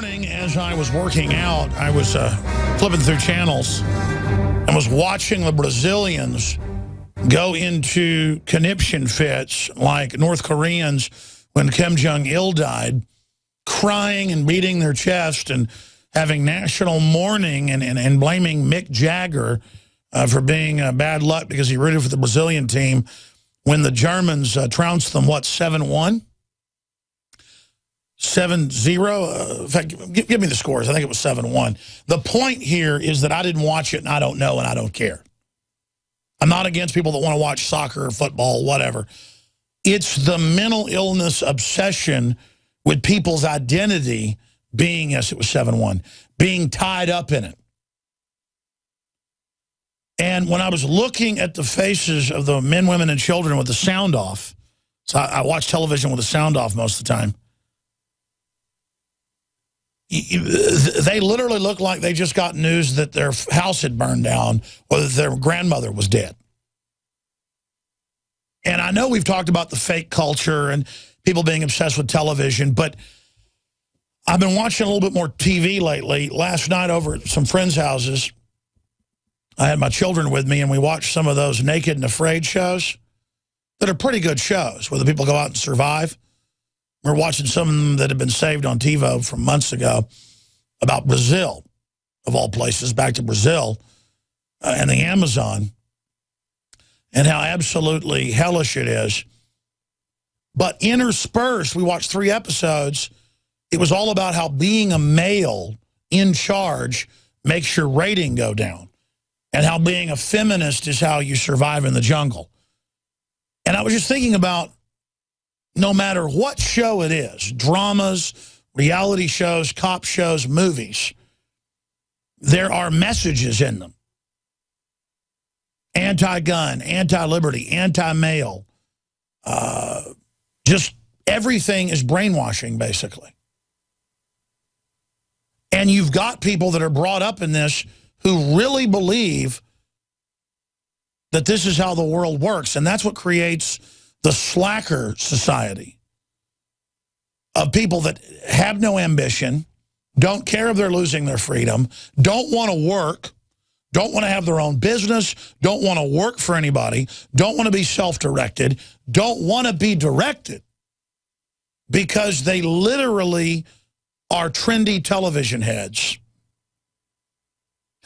morning, as I was working out, I was flipping through channels and was watching the Brazilians go into conniption fits like North Koreans when Kim Jong-il died, crying and beating their chest and having national mourning and blaming Mick Jagger for being bad luck because he rooted for the Brazilian team when the Germans trounced them, what, 7-1? 7-0? In fact, give me the scores. I think it was 7-1. The point here is that I didn't watch it and I don't know and I don't care. I'm not against people that want to watch soccer or football, whatever. It's the mental illness obsession with people's identity being, yes, it was 7-1, being tied up in it. And when I was looking at the faces of the men, women, and children with the sound off, so I watch television with the sound off most of the time, they literally look like they just got news that their house had burned down or that their grandmother was dead. And I know we've talked about the fake culture and people being obsessed with television, but I've been watching a little bit more TV lately. Last night over at some friends' houses, I had my children with me, and we watched some of those Naked and Afraid shows that are pretty good shows where the people go out and survive. We're watching some of them that have been saved on TiVo from months ago about Brazil, of all places, back to Brazil and the Amazon and how absolutely hellish it is. But interspersed, we watched 3 episodes. It was all about how being a male in charge makes your rating go down and how being a feminist is how you survive in the jungle. And I was just thinking about no matter what show it is, dramas, reality shows, cop shows, movies, there are messages in them. Anti-gun, anti-liberty, anti-male. Just everything is brainwashing, basically. And you've got people that are brought up in this who really believe that this is how the world works. And that's what creates the slacker society of people that have no ambition, don't care if they're losing their freedom, don't want to work, don't want to have their own business, don't want to work for anybody, don't want to be self-directed, don't want to be directed because they literally are trendy television heads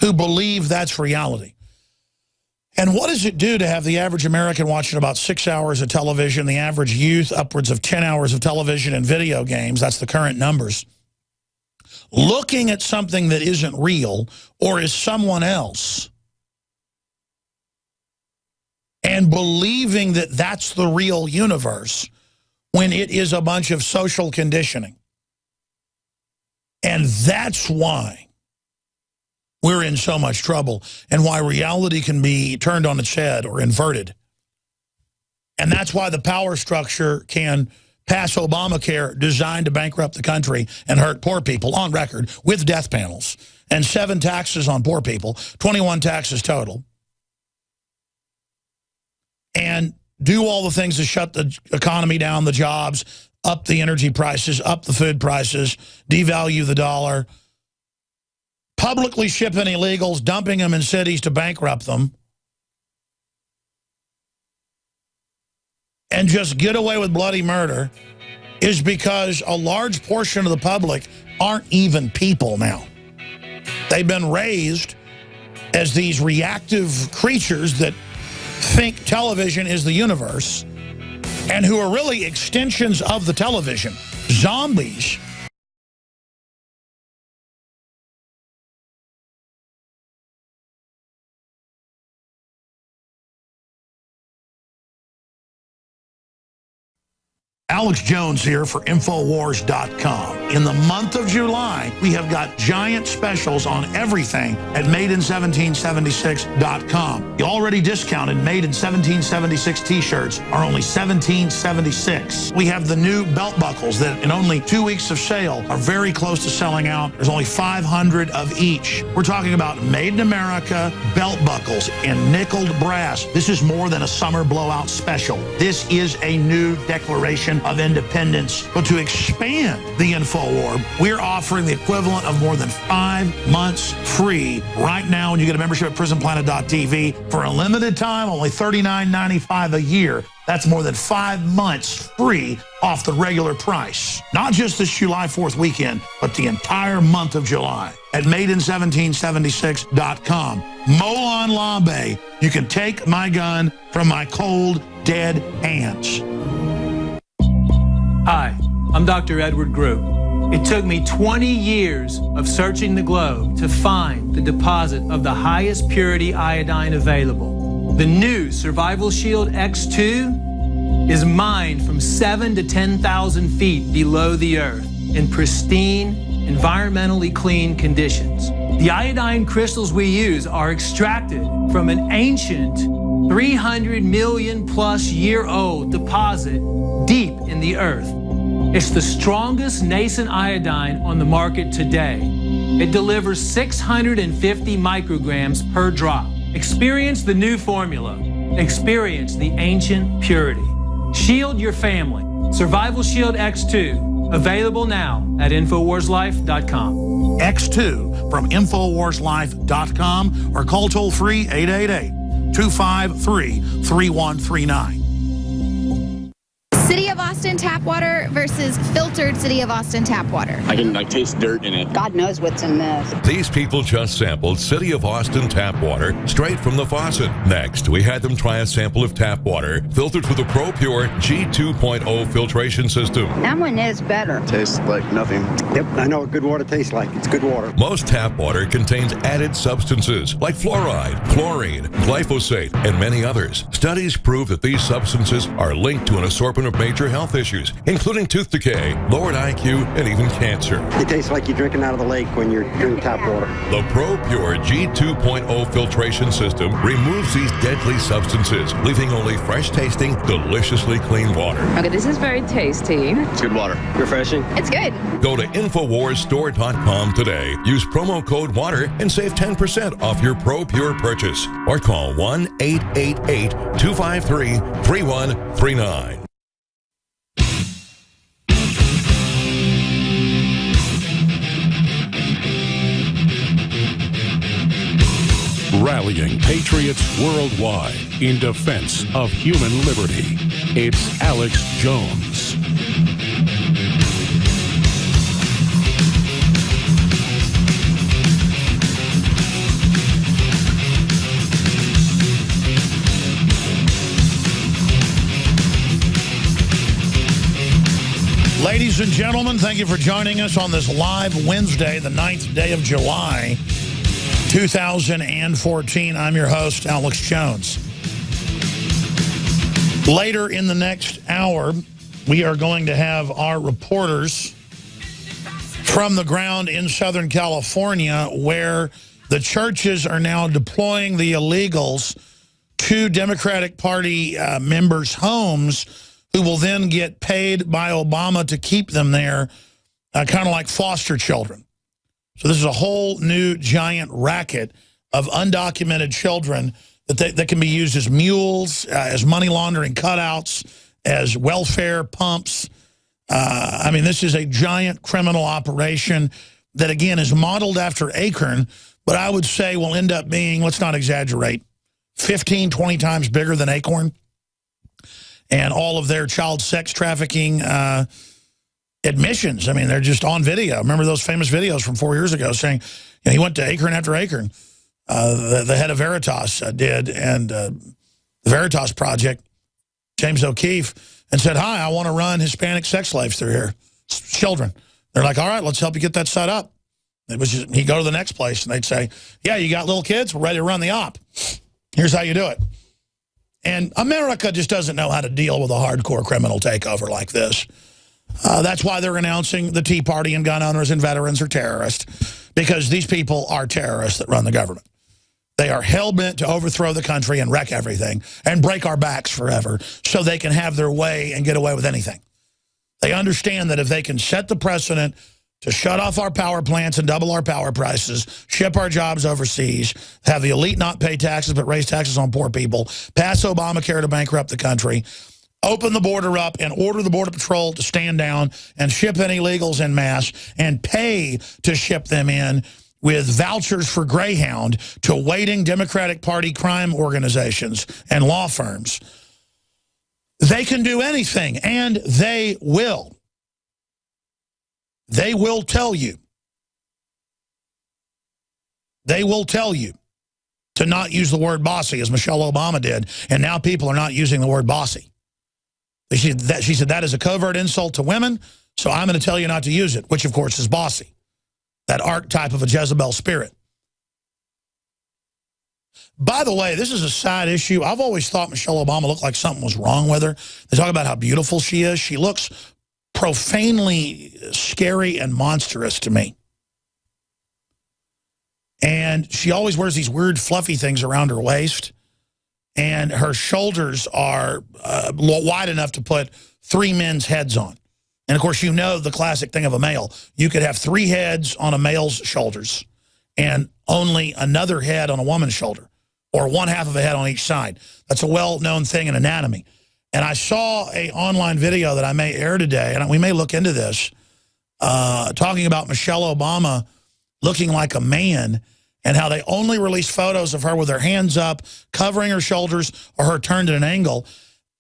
who believe that's reality. And what does it do to have the average American watching about 6 hours of television, the average youth upwards of 10 hours of television and video games, that's the current numbers, looking at something that isn't real or is someone else and believing that that's the real universe when it is a bunch of social conditioning. And that's why we're in so much trouble and why reality can be turned on its head or inverted. And that's why the power structure can pass Obamacare designed to bankrupt the country and hurt poor people on record with death panels and 7 taxes on poor people, 21 taxes total. And do all the things to shut the economy down, the jobs, up the energy prices, up the food prices, devalue the dollar, publicly shipping illegals, dumping them in cities to bankrupt them, and just get away with bloody murder is because a large portion of the public aren't even people now. They've been raised as these reactive creatures that think television is the universe and who are really extensions of the television, zombies. Alex Jones here for Infowars.com. In the month of July, we have got giant specials on everything at MadeIn1776.com. The already discounted Made in 1776 t-shirts are only $17.76. We have the new belt buckles that in only 2 weeks of sale are very close to selling out. There's only 500 of each. We're talking about Made in America belt buckles in nickeled brass. This is more than a summer blowout special. This is a new declaration of independence. But to expand the InfoWar, we're offering the equivalent of more than 5 months free right now when you get a membership at prisonplanet.tv for a limited time, only $39.95 a year. That's more than 5 months free off the regular price. Not just this July 4th weekend, but the entire month of July at madein1776.com. Molon Labe, you can take my gun from my cold, dead hands. Hi, I'm Dr. Edward Group. It took me 20 years of searching the globe to find the deposit of the highest purity iodine available. The new Survival Shield X2 is mined from 7,000 to 10,000 feet below the earth in pristine, environmentally clean conditions. The iodine crystals we use are extracted from an ancient 300 million plus year old deposit deep in the earth. It's the strongest nascent iodine on the market today. It delivers 650 micrograms per drop. Experience the new formula. Experience the ancient purity. Shield your family. Survival Shield X2. Available now at InfoWarsLife.com. X2 from InfoWarsLife.com or call toll-free 888-253-3139. City of Austin tap water versus filtered City of Austin tap water. I can taste dirt in it. God knows what's in this. These people just sampled City of Austin tap water straight from the faucet. Next, we had them try a sample of tap water filtered with the ProPure G2.0 filtration system. That one is better. Tastes like nothing. Yep, I know what good water tastes like. It's good water. Most tap water contains added substances like fluoride, chlorine, glyphosate, and many others. Studies prove that these substances are linked to an assortment of major health issues, including tooth decay, lowered IQ, and even cancer. It tastes like you're drinking out of the lake when you're drinking tap water. The ProPure G2.0 filtration system removes these deadly substances, leaving only fresh-tasting, deliciously clean water. Okay, this is very tasty. It's good water. Refreshing. It's good. Go to InfoWarsStore.com today. Use promo code WATER and save 10% off your ProPure purchase. Or call 1-888-253-3139. Rallying patriots worldwide in defense of human liberty. It's Alex Jones. Ladies and gentlemen, thank you for joining us on this live Wednesday, the 9th day of July, 2014. I'm your host, Alex Jones. Later in the next hour, we are going to have our reporters from the ground in Southern California, where the churches are now deploying the illegals to Democratic Party members' homes, who will then get paid by Obama to keep them there, kind of like foster children. So this is a whole new giant racket of undocumented children that can be used as mules, as money laundering cutouts, as welfare pumps. I mean, this is a giant criminal operation that, again, is modeled after Acorn, but I would say will end up being, let's not exaggerate, 15, 20 times bigger than Acorn. And all of their child sex trafficking admissions. I mean, they're just on video. Remember those famous videos from 4 years ago saying, you know, he went to Acorn after Acorn. The head of Veritas did, and the Veritas Project, James O'Keefe, and said, hi, I want to run Hispanic sex slaves through here, children. They're like, all right, let's help you get that set up. It was just, he'd go to the next place, and they'd say, yeah, you got little kids? We're ready to run the op. Here's how you do it. And America just doesn't know how to deal with a hardcore criminal takeover like this. That's why they're announcing the Tea Party and gun owners and veterans are terrorists, because these people are terrorists that run the government. They are hell-bent to overthrow the country and wreck everything and break our backs forever so they can have their way and get away with anything. They understand that if they can set the precedent to shut off our power plants and double our power prices, ship our jobs overseas, have the elite not pay taxes but raise taxes on poor people, pass Obamacare to bankrupt the country, open the border up and order the Border Patrol to stand down and ship in illegals en masse and pay to ship them in with vouchers for Greyhound to waiting Democratic Party crime organizations and law firms. They can do anything, and they will. They will tell you. They will tell you to not use the word bossy, as Michelle Obama did, and now people are not using the word bossy. She said that is a covert insult to women, so I'm going to tell you not to use it, which, of course, is bossy. That archetype of a Jezebel spirit. By the way, this is a side issue. I've always thought Michelle Obama looked like something was wrong with her. They talk about how beautiful she is. She looks profanely scary and monstrous to me. And she always wears these weird fluffy things around her waist. And her shoulders are wide enough to put 3 men's heads on. And, of course, you know the classic thing of a male. You could have 3 heads on a male's shoulders and only another head on a woman's shoulder, or 1/2 of a head on each side. That's a well-known thing in anatomy. And I saw an online video that I may air today, and we may look into this, talking about Michelle Obama looking like a man and how they only released photos of her with her hands up, covering her shoulders, or her turned at an angle.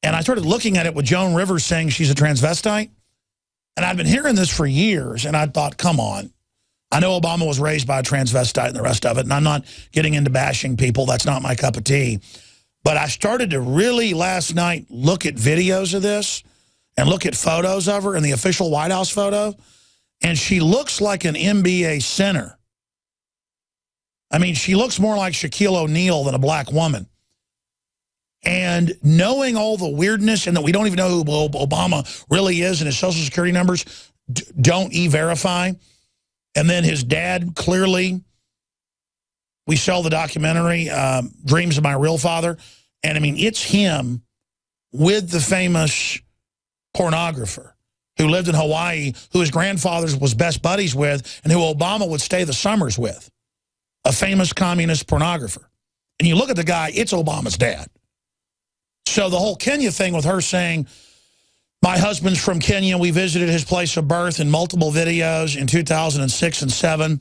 And I started looking at it with Joan Rivers saying she's a transvestite. And I'd been hearing this for years, and I thought, come on. I know Obama was raised by a transvestite and the rest of it, and I'm not getting into bashing people. That's not my cup of tea. But I started to really last night look at videos of this and look at photos of her and the official White House photo, and she looks like an NBA center. I mean, she looks more like Shaquille O'Neal than a black woman. And knowing all the weirdness and that we don't even know who Obama really is and his Social Security numbers don't e-verify. And then his dad, clearly, we saw the documentary, Dreams of My Real Father. And, I mean, it's him with the famous pornographer who lived in Hawaii, who his grandfather was best buddies with, and who Obama would stay the summers with, a famous communist pornographer. And you look at the guy, it's Obama's dad. So the whole Kenya thing with her saying, my husband's from Kenya, we visited his place of birth in multiple videos in 2006 and 2007.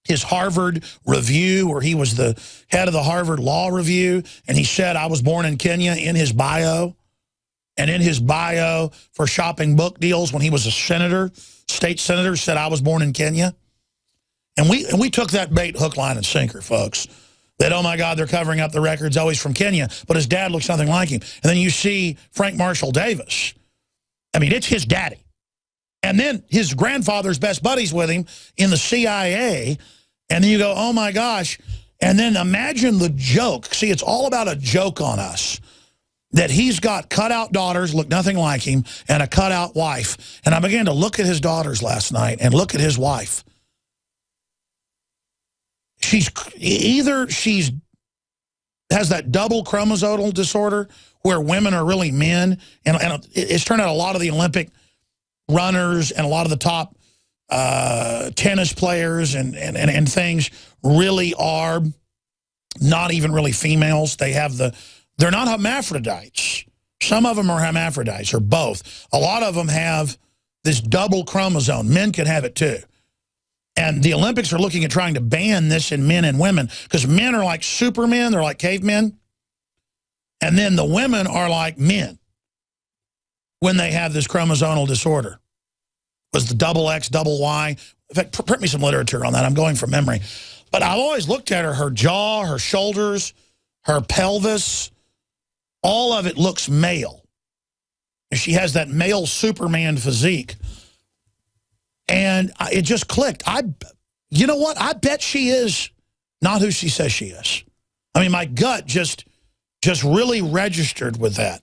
His Harvard review, where he was the head of the Harvard Law Review, and he said, I was born in Kenya, in his bio. And in his bio for shopping book deals when he was a senator, state senator, said, I was born in Kenya. And we took that bait, hook, line, and sinker, folks. That, oh, my God, they're covering up the records. Oh, he's from Kenya. But his dad looks nothing like him. And then you see Frank Marshall Davis. I mean, it's his daddy. And then his grandfather's best buddies with him in the CIA. And then you go, oh, my gosh. And then imagine the joke. See, it's all about a joke on us. That he's got cutout daughters, look nothing like him, and a cutout wife. And I began to look at his daughters last night and look at his wife. She's has that double chromosomal disorder where women are really men. And it's turned out a lot of the Olympic runners and a lot of the top tennis players and things really are not even really females. They're not hermaphrodites. Some of them are hermaphrodites, or both. A lot of them have this double chromosome. Men can have it too. And the Olympics are looking at trying to ban this in men and women, because men are like supermen, they're like cavemen. And then the women are like men when they have this chromosomal disorder. Was the double X, double Y. In fact, print me some literature on that. I'm going from memory. But I've always looked at her jaw, her shoulders, her pelvis. All of it looks male. She has that male Superman physique. And it just clicked. You know what? I bet she is not who she says she is. I mean, my gut just really registered with that.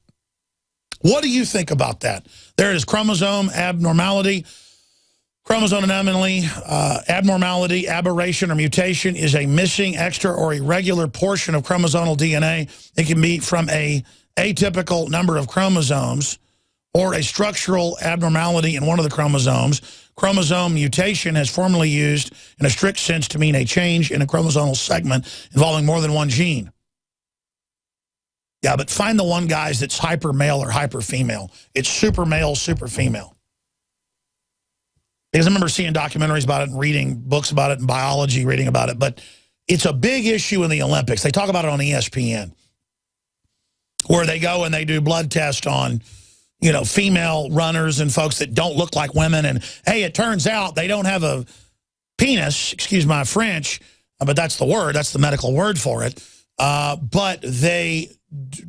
What do you think about that? There is chromosome abnormality. Chromosome anomaly, abnormality, aberration, or mutation is a missing, extra, or irregular portion of chromosomal DNA. It can be from a atypical number of chromosomes or a structural abnormality in one of the chromosomes. Chromosome mutation has formerly used in a strict sense to mean a change in a chromosomal segment involving more than one gene. Yeah, but find the one, guys, that's hyper male or hyper female. It's super male, super female. Because I remember seeing documentaries about it and reading books about it in biology, reading about it. But it's a big issue in the Olympics. They talk about it on ESPN, where they go and they do blood tests on, you know, female runners and folks that don't look like women. And, hey, it turns out they don't have a penis, excuse my French, but that's the word. That's the medical word for it. But they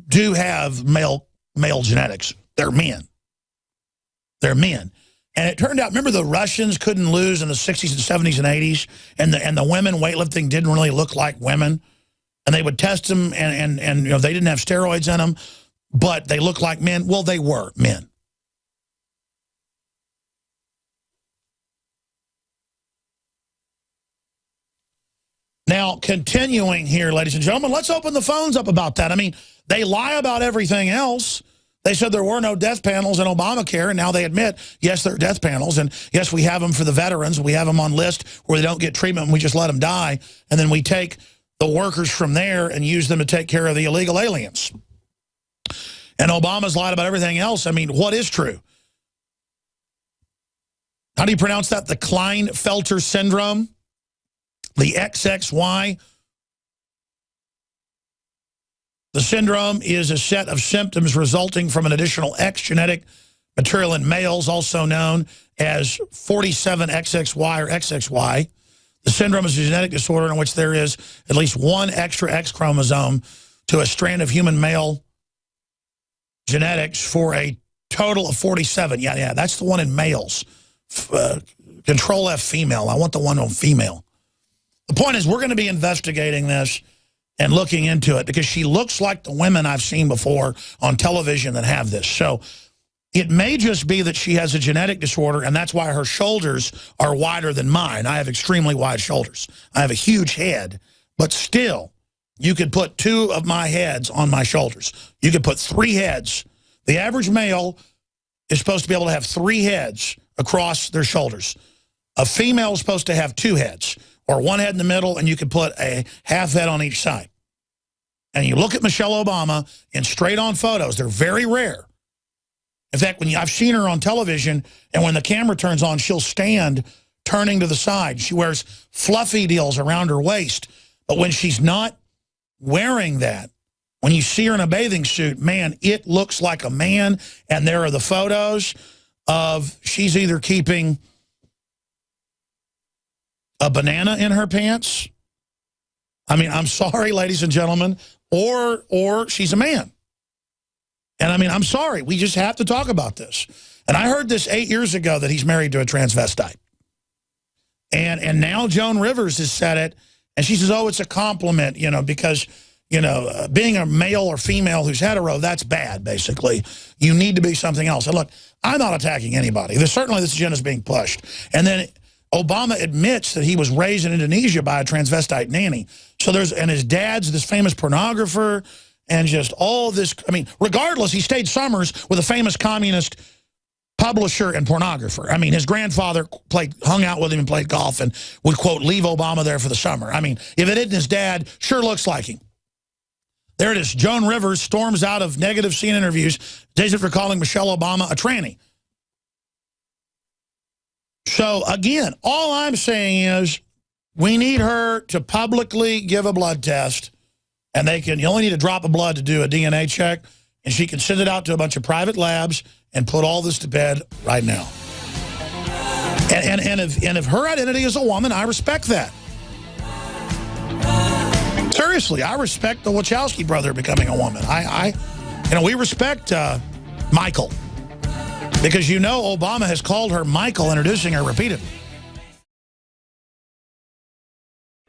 do have male genetics. They're men. They're men. And it turned out, remember the Russians couldn't lose in the 60s and 70s and 80s, and the women weightlifting didn't really look like women, and they would test them, and you know, they didn't have steroids in them, but they looked like men. Well, they were men. Now, continuing here, ladies and gentlemen, let's open the phones up about that. I mean, they lie about everything else. They said there were no death panels in Obamacare, and now they admit, yes, there are death panels, and yes, we have them for the veterans. We have them on list where they don't get treatment, and we just let them die, and then we take the workers from there and use them to take care of the illegal aliens. And Obama's lied about everything else. I mean, what is true? How do you pronounce that? The Klinefelter syndrome? The XXY? The syndrome is a set of symptoms resulting from an additional X genetic material in males, also known as 47XXY or XXY. The syndrome is a genetic disorder in which there is at least one extra X chromosome to a strand of human male genetics for a total of 47. Yeah, that's the one in males. Control F female. I want the one on female. The point is, we're going to be investigating this and looking into it because she looks like the women I've seen before on television that have this. So it may just be that she has a genetic disorder, and that's why her shoulders are wider than mine. I have extremely wide shoulders. I have a huge head, but still, you could put 2 of my heads on my shoulders. You could put 3 heads. The average male is supposed to be able to have 3 heads across their shoulders. A female is supposed to have 2 heads, or 1 head in the middle, and you could put a half head on each side. And you look at Michelle Obama in straight-on photos. They're very rare. In fact, I've seen her on television, and when the camera turns on, she'll stand turning to the side. She wears fluffy deals around her waist. But when she's not wearing that, when you see her in a bathing suit, man, it looks like a man. And there are the photos of she's either keeping a banana in her pants. I mean, I'm sorry, ladies and gentlemen, or she's a man. And I mean, I'm sorry, we just have to talk about this. And I heard this 8 years ago that he's married to a transvestite. And now Joan Rivers has said it, and she says, oh, it's a compliment, you know, because, you know, being a male or female who's hetero, that's bad, basically. You need to be something else. And look, I'm not attacking anybody. Certainly this agenda is being pushed. And then Obama admits that he was raised in Indonesia by a transvestite nanny. So and his dad's this famous pornographer, and just all this. I mean, regardless, he stayed summers with a famous communist publisher and pornographer. I mean, his grandfather hung out with him and played golf and would, quote, leave Obama there for the summer. I mean, if it isn't his dad, sure looks like him. There it is. Joan Rivers storms out of negative scene interviews days after calling Michelle Obama a tranny. So, again, all I'm saying is we need her to publicly give a blood test, and you only need a drop of blood to do a DNA check, and she can send it out to a bunch of private labs and put all this to bed right now. And if her identity is a woman, I respect that. Seriously, I respect the Wachowski brother becoming a woman. We respect Michael. Because you know Obama has called her Michael, introducing her repeatedly.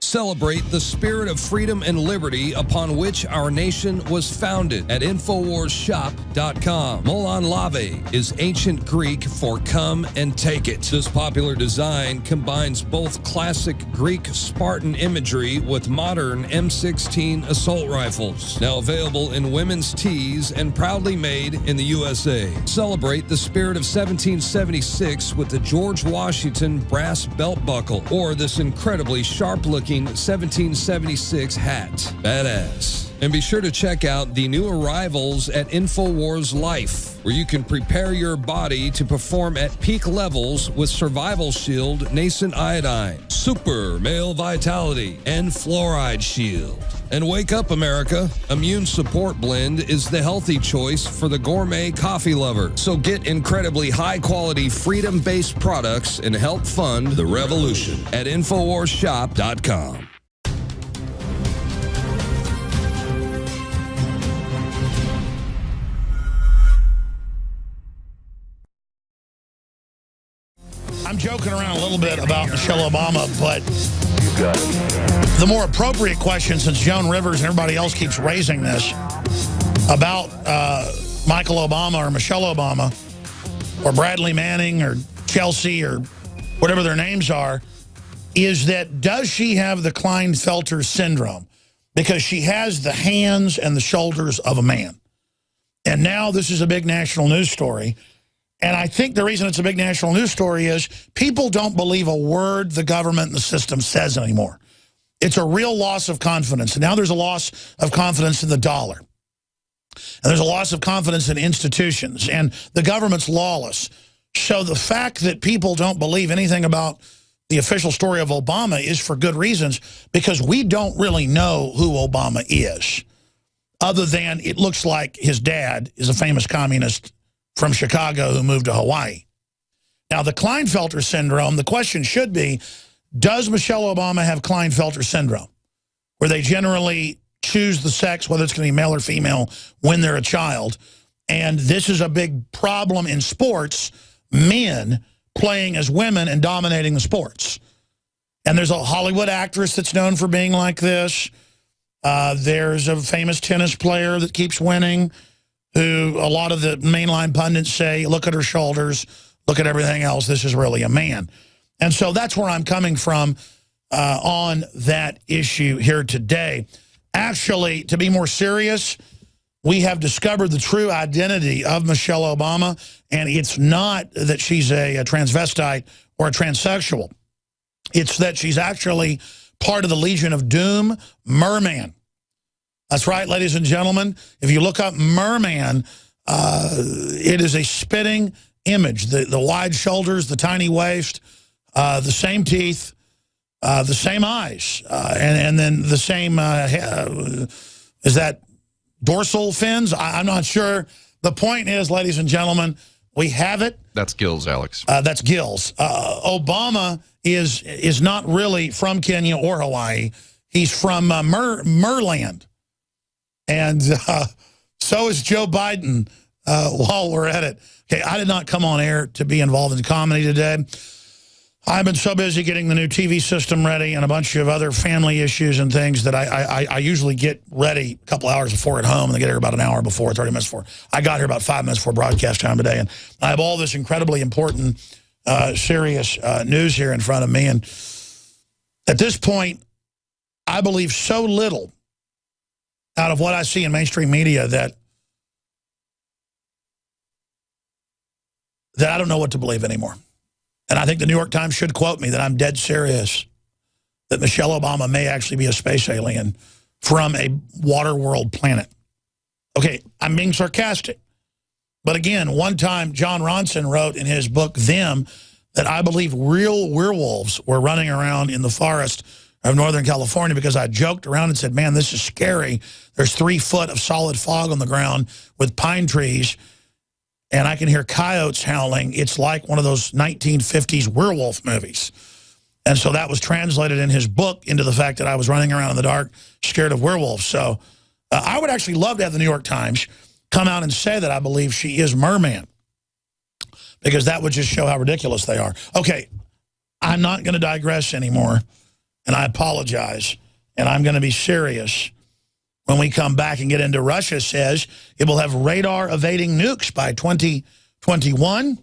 Celebrate the spirit of freedom and liberty upon which our nation was founded at InfoWarsShop.com. Molon Lave is ancient Greek for come and take it. This popular design combines both classic Greek Spartan imagery with modern M16 assault rifles. Now available in women's tees and proudly made in the USA. Celebrate the spirit of 1776 with the George Washington brass belt buckle or this incredibly sharp-looking 1776 hat. Badass. And be sure to check out the new arrivals at InfoWars Life, where you can prepare your body to perform at peak levels with Survival Shield Nascent Iodine, Super Male Vitality, and Fluoride Shield. And wake up, America. Immune Support Blend is the healthy choice for the gourmet coffee lover. So get incredibly high-quality, freedom-based products and help fund the revolution at InfoWarsShop.com. I'm joking around a little bit about Michelle Obama, but the more appropriate question, since Joan Rivers and everybody else keeps raising this, about Michael Obama or Michelle Obama or Bradley Manning or Chelsea or whatever their names are, is that does she have the Klinefelter syndrome? Because she has the hands and the shoulders of a man. And now this is a big national news story. And I think the reason it's a big national news story is people don't believe a word the government and the system says anymore. It's a real loss of confidence. And now there's a loss of confidence in the dollar. And there's a loss of confidence in institutions. And the government's lawless. So the fact that people don't believe anything about the official story of Obama is for good reasons, because we don't really know who Obama is, other than it looks like his dad is a famous communist from Chicago who moved to Hawaii. Now, the Klinefelter syndrome, the question should be, does Michelle Obama have Klinefelter syndrome, where they generally choose the sex, whether it's going to be male or female, when they're a child? And this is a big problem in sports, men playing as women and dominating the sports. And there's a Hollywood actress that's known for being like this. There's a famous tennis player that keeps winning, who a lot of the mainline pundits say, look at her shoulders, look at everything else, this is really a man. And so that's where I'm coming from on that issue here today. Actually, to be more serious, we have discovered the true identity of Michelle Obama, and it's not that she's a transvestite or a transsexual. It's that she's actually part of the Legion of Doom, Merman. That's right, ladies and gentlemen. If you look up Merman, it is a spitting image. The wide shoulders, the tiny waist, the same teeth, the same eyes, and then the same, is that dorsal fins? I'm not sure. The point is, ladies and gentlemen, we have it. That's gills, Alex. That's gills. Obama is not really from Kenya or Hawaii. He's from Merland. And so is Joe Biden while we're at it. Okay, I did not come on air to be involved in comedy today. I've been so busy getting the new TV system ready and a bunch of other family issues and things that I usually get ready a couple hours before at home, and I get here about an hour before, 30 minutes before. I got here about 5 minutes before broadcast time today, and I have all this incredibly important, serious news here in front of me. And at this point, I believe so little out of what I see in mainstream media that I don't know what to believe anymore. And I think the New York Times should quote me that I'm dead serious that Michelle Obama may actually be a space alien from a water world planet. Okay, I'm being sarcastic. But again, one time John Ronson wrote in his book, Them, that I believe real werewolves were running around in the forest of Northern California, because I joked around and said, man, this is scary. There's 3 foot of solid fog on the ground with pine trees, and I can hear coyotes howling. It's like one of those 1950s werewolf movies. And so that was translated in his book into the fact that I was running around in the dark, scared of werewolves. So I would actually love to have the New York Times come out and say that I believe she is Merman, because that would just show how ridiculous they are. Okay, I'm not going to digress anymore. And I apologize, and I'm going to be serious when we come back and get into Russia says it will have radar-evading nukes by 2021.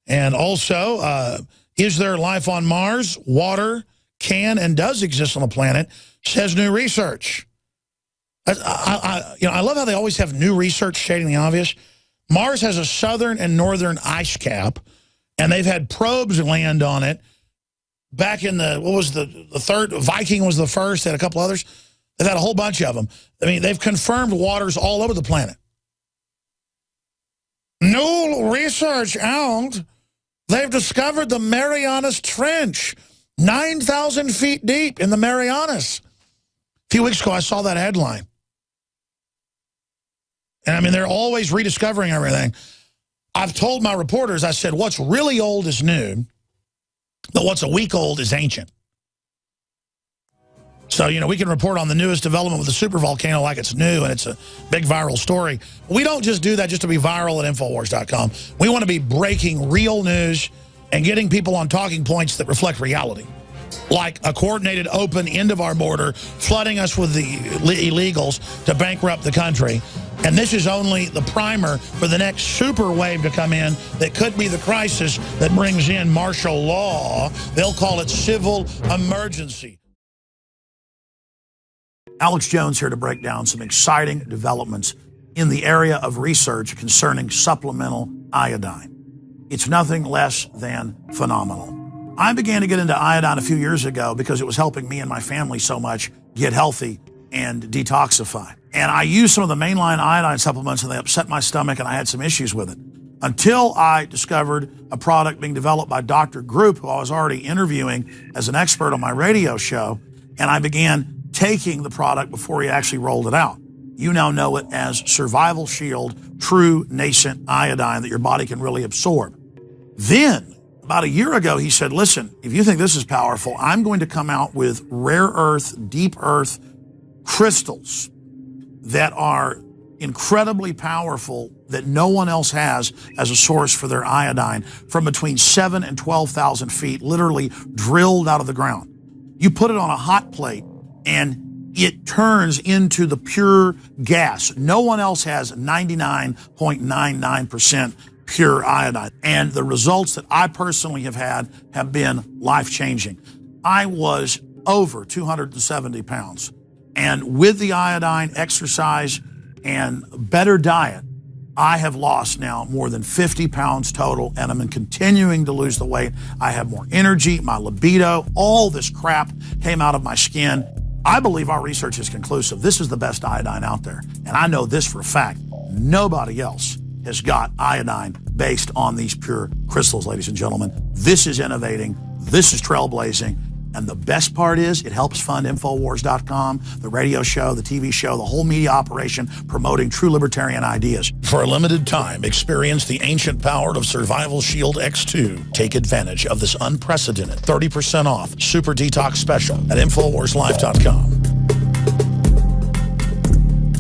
And also, is there life on Mars? Water can and does exist on the planet, says new research. I love how they always have new research stating the obvious. Mars has a southern and northern ice cap, and they've had probes land on it. Back in the, what was the third, Viking was the first, had a couple others. They've had a whole bunch of them. I mean, they've confirmed waters all over the planet. New research out. They've discovered the Marianas Trench, 9,000 feet deep in the Marianas. A few weeks ago, I saw that headline. And I mean, they're always rediscovering everything. I've told my reporters, I said, what's really old is new, but what's a week old is ancient. So, you know, we can report on the newest development with the supervolcano like it's new and it's a big viral story. We don't just do that just to be viral at Infowars.com. We want to be breaking real news and getting people on talking points that reflect reality. Like a coordinated open end of our border, flooding us with the illegals to bankrupt the country. And this is only the primer for the next super wave to come in that could be the crisis that brings in martial law. They'll call it civil emergency. Alex Jones here to break down some exciting developments in the area of research concerning supplemental iodine. It's nothing less than phenomenal. I began to get into iodine a few years ago because it was helping me and my family so much get healthy and detoxify. And I used some of the mainline iodine supplements and they upset my stomach and I had some issues with it. Until I discovered a product being developed by Dr. Group, who I was already interviewing as an expert on my radio show, and I began taking the product before he actually rolled it out. You now know it as Survival Shield True Nascent Iodine that your body can really absorb. Then, about a year ago, he said, listen, if you think this is powerful, I'm going to come out with rare earth, deep earth crystals that are incredibly powerful that no one else has as a source for their iodine from between 7,000 and 12,000 feet, literally drilled out of the ground. You put it on a hot plate and it turns into the pure gas. No one else has 99.99% pure iodine. And the results that I personally have had have been life-changing. I was over 270 pounds. And with the iodine, exercise, and better diet, I have lost now more than 50 pounds total, and I'm continuing to lose the weight. I have more energy, my libido, all this crap came out of my skin. I believe our research is conclusive. This is the best iodine out there. And I know this for a fact. Nobody else has got iodine based on these pure crystals, ladies and gentlemen. This is innovating. This is trailblazing. And the best part is it helps fund Infowars.com, the radio show, the TV show, the whole media operation promoting true libertarian ideas. For a limited time, experience the ancient power of Survival Shield X2. Take advantage of this unprecedented 30% off Super Detox Special at InfoWarsLife.com.